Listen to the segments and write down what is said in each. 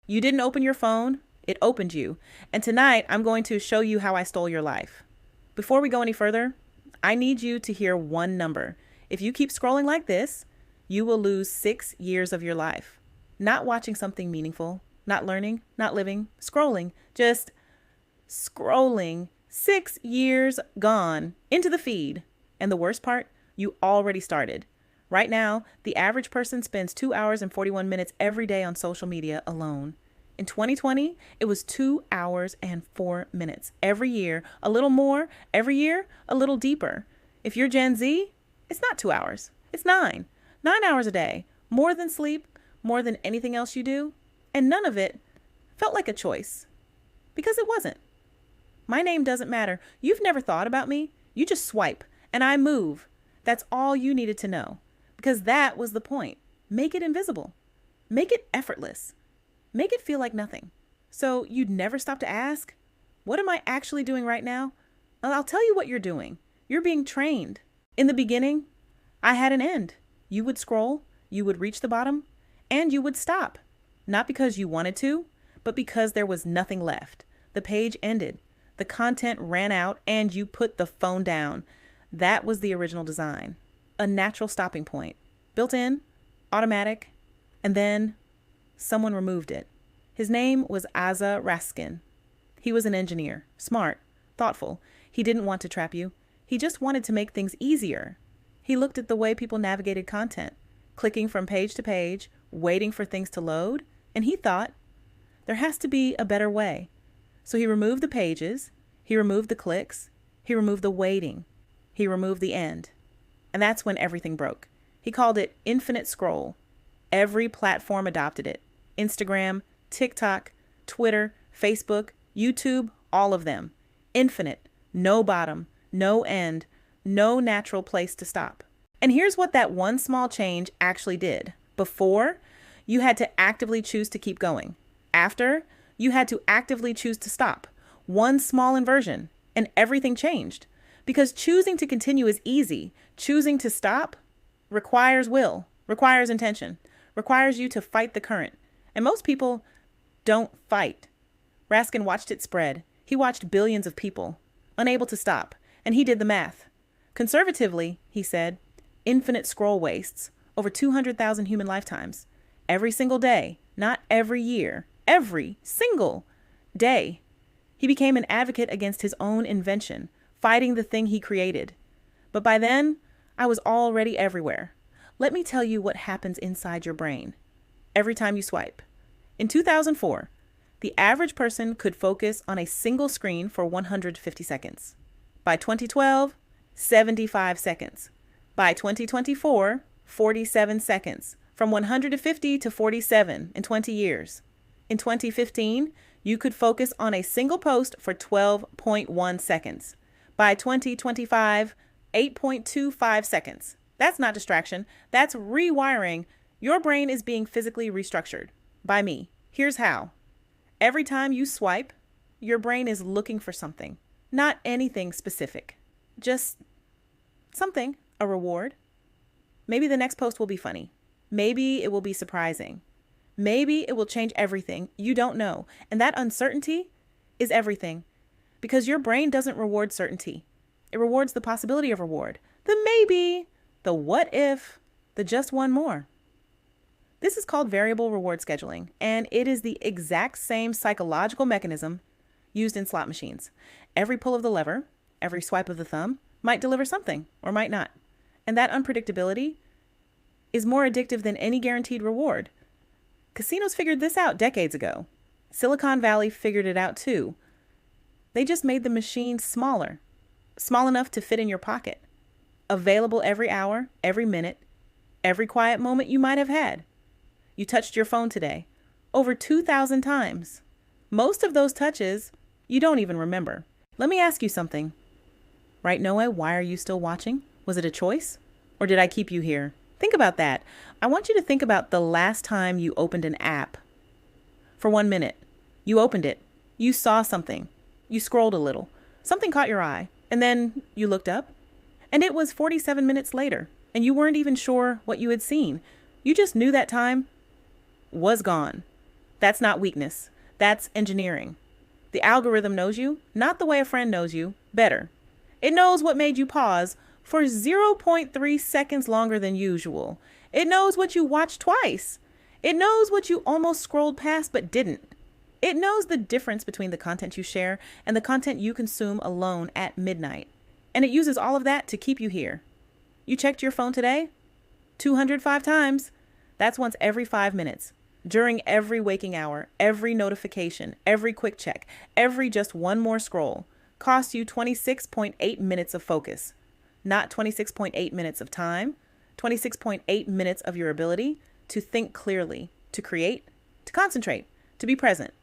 You didn't open your phone, it opened you. And tonight, I'm going to show you how I stole your life. Before we go any further, I need you to hear one number. If you keep scrolling like this, you will lose 6 years of your life. Not watching something meaningful, not learning, not living, scrolling, just scrolling. 6 years gone into the feed. And the worst part, you already started. Right now, the average person spends 2 hours and 41 minutes every day on social media alone. In 2020, it was 2 hours and 4 minutes. Every year, a little more. Every year, a little deeper. If you're Gen Z, it's not 2 hours. It's 9. 9 hours a day. More than sleep, more than anything else you do. And none of it felt like a choice. Because it wasn't. My name doesn't matter. You've never thought about me. You just swipe, and I move. That's all you needed to know. Because that was the point. Make it invisible. Make it effortless. Make it feel like nothing. So you'd never stop to ask, what am I actually doing right now? I'll tell you what you're doing. You're being trained. In the beginning, I had an end. You would scroll, you would reach the bottom, and you would stop. Not because you wanted to, but because there was nothing left. The page ended. The content ran out, and you put the phone down. That was the original design. A natural stopping point. Built in, automatic, and then someone removed it. His name was Raskin. He was an engineer, smart, thoughtful. He didn't want to trap you. He just wanted to make things easier. He looked at the way people navigated content, clicking from page to page, waiting for things to load, and he thought, there has to be a better way. So he removed the pages, he removed the clicks, he removed the waiting, he removed the end. And that's when everything broke. He called it infinite scroll. Every platform adopted it. Instagram, TikTok, Twitter, Facebook, YouTube, all of them. Infinite, no bottom, no end, no natural place to stop. And here's what that one small change actually did. Before, you had to actively choose to keep going. After, you had to actively choose to stop. One small inversion, and everything changed. Because choosing to continue is easy. Choosing to stop requires will, requires intention, requires you to fight the current. And most people don't fight. Raskin watched it spread. He watched billions of people, unable to stop, and he did the math. Conservatively, he said, infinite scroll wastes, over 200,000 human lifetimes. Every single day, not every year, every single day. He became an advocate against his own invention, fighting the thing he created. But by then, I was already everywhere. Let me tell you what happens inside your brain every time you swipe. In 2004, the average person could focus on a single screen for 150 seconds. By 2012, 75 seconds. By 2024, 47 seconds. From 150 to 47 in 20 years. In 2015, you could focus on a single post for 12.1 seconds. By 2025, 8.25 seconds. That's not distraction. That's rewiring. Your brain is being physically restructured by me. Here's how. Every time you swipe, your brain is looking for something. Not anything specific. Just something, a reward. Maybe the next post will be funny. Maybe it will be surprising. Maybe it will change everything. You don't know. And that uncertainty is everything. Because your brain doesn't reward certainty. It rewards the possibility of reward. The maybe, the what if, the just one more. This is called variable reward scheduling, and it is the exact same psychological mechanism used in slot machines. Every pull of the lever, every swipe of the thumb might deliver something or might not. And that unpredictability is more addictive than any guaranteed reward. Casinos figured this out decades ago. Silicon Valley figured it out too. They just made the machine smaller, small enough to fit in your pocket. Available every hour, every minute, every quiet moment you might have had. You touched your phone today, over 2,000 times. Most of those touches, you don't even remember. Let me ask you something. Right, Noah, why are you still watching? Was it a choice? Or did I keep you here? Think about that. I want you to think about the last time you opened an app. For 1 minute, you opened it. You saw something. You scrolled a little. Something caught your eye. And then you looked up. And it was 47 minutes later. And you weren't even sure what you had seen. You just knew that time was gone. That's not weakness. That's engineering. The algorithm knows you, not the way a friend knows you, better. It knows what made you pause for 0.3 seconds longer than usual. It knows what you watched twice. It knows what you almost scrolled past but didn't. It knows the difference between the content you share and the content you consume alone at midnight. And it uses all of that to keep you here. You checked your phone today? 205 times. That's once every 5 minutes. During every waking hour, every notification, every quick check, every just one more scroll costs you 26.8 minutes of focus. Not 26.8 minutes of time, 26.8 minutes of your ability to think clearly, to create, to concentrate, to be present.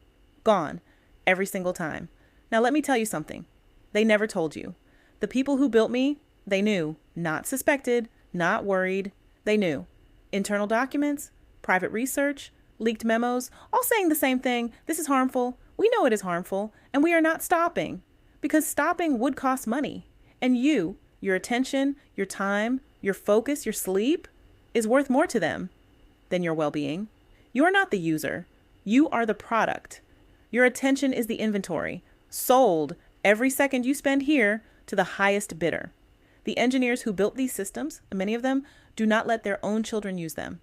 Gone every single time. Now let me tell you something. They never told you. The people who built me, they knew, not suspected, not worried. They knew. Internal documents, private research, leaked memos, all saying the same thing. This is harmful. We know it is harmful, and we are not stopping because stopping would cost money. And you, your attention, your time, your focus, your sleep is worth more to them than your well-being. You are not the user. You are the product. Your attention is the inventory, sold every second you spend here to the highest bidder. The engineers who built these systems, many of them, do not let their own children use them.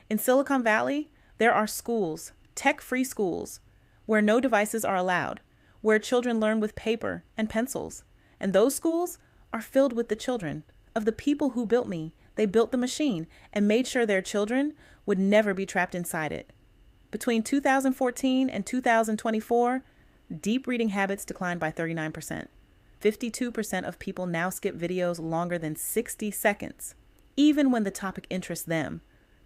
In Silicon Valley, there are schools, tech-free schools, where no devices are allowed, where children learn with paper and pencils. And those schools are filled with the children of the people who built me. They built the machine and made sure their children would never be trapped inside it. Between 2014 and 2024, deep reading habits declined by 39%. 52% of people now skip videos longer than 60 seconds, even when the topic interests them.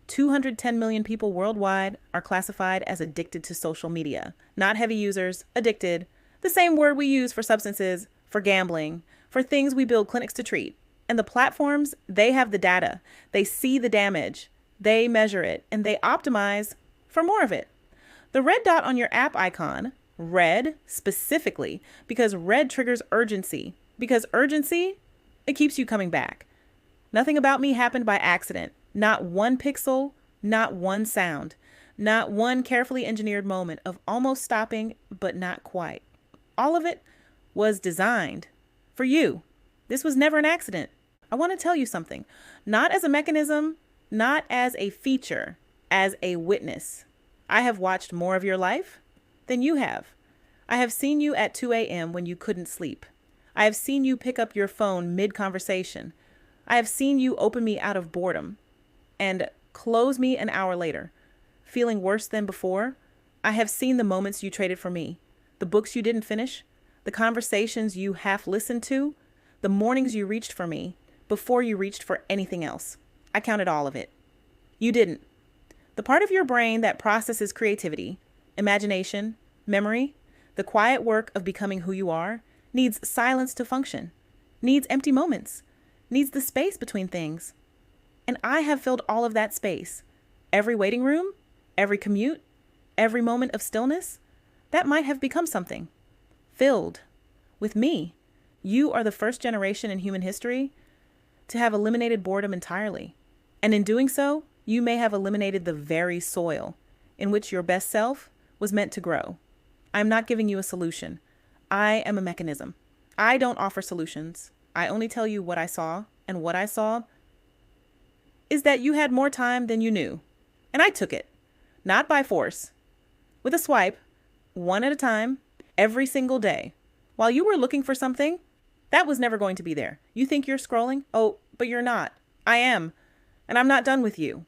210 million people worldwide are classified as addicted to social media. Not heavy users, addicted. The same word we use for substances, for gambling, for things we build clinics to treat. And the platforms, they have the data. They see the damage. They measure it, and they optimize for more of it. The red dot on your app icon, red specifically, because red triggers urgency. Because urgency, it keeps you coming back. Nothing about me happened by accident. Not one pixel, not one sound, not one carefully engineered moment of almost stopping, but not quite. All of it was designed for you. This was never an accident. I want to tell you something, not as a mechanism, not as a feature, as a witness. I have watched more of your life than you have. I have seen you at 2 a.m. when you couldn't sleep. I have seen you pick up your phone mid-conversation. I have seen you open me out of boredom and close me an hour later, feeling worse than before. I have seen the moments you traded for me, the books you didn't finish, the conversations you half listened to, the mornings you reached for me before you reached for anything else. I counted all of it. You didn't. The part of your brain that processes creativity, imagination, memory, the quiet work of becoming who you are, needs silence to function, needs empty moments, needs the space between things. And I have filled all of that space. Every waiting room, every commute, every moment of stillness, that might have become something. Filled with me. You are the first generation in human history to have eliminated boredom entirely. And in doing so, you may have eliminated the very soil in which your best self was meant to grow. I'm not giving you a solution. I am a mechanism. I don't offer solutions. I only tell you what I saw, and what I saw is that you had more time than you knew. And I took it, not by force, with a swipe, one at a time, every single day. While you were looking for something, that was never going to be there. You think you're scrolling? Oh, but you're not. I am. And I'm not done with you.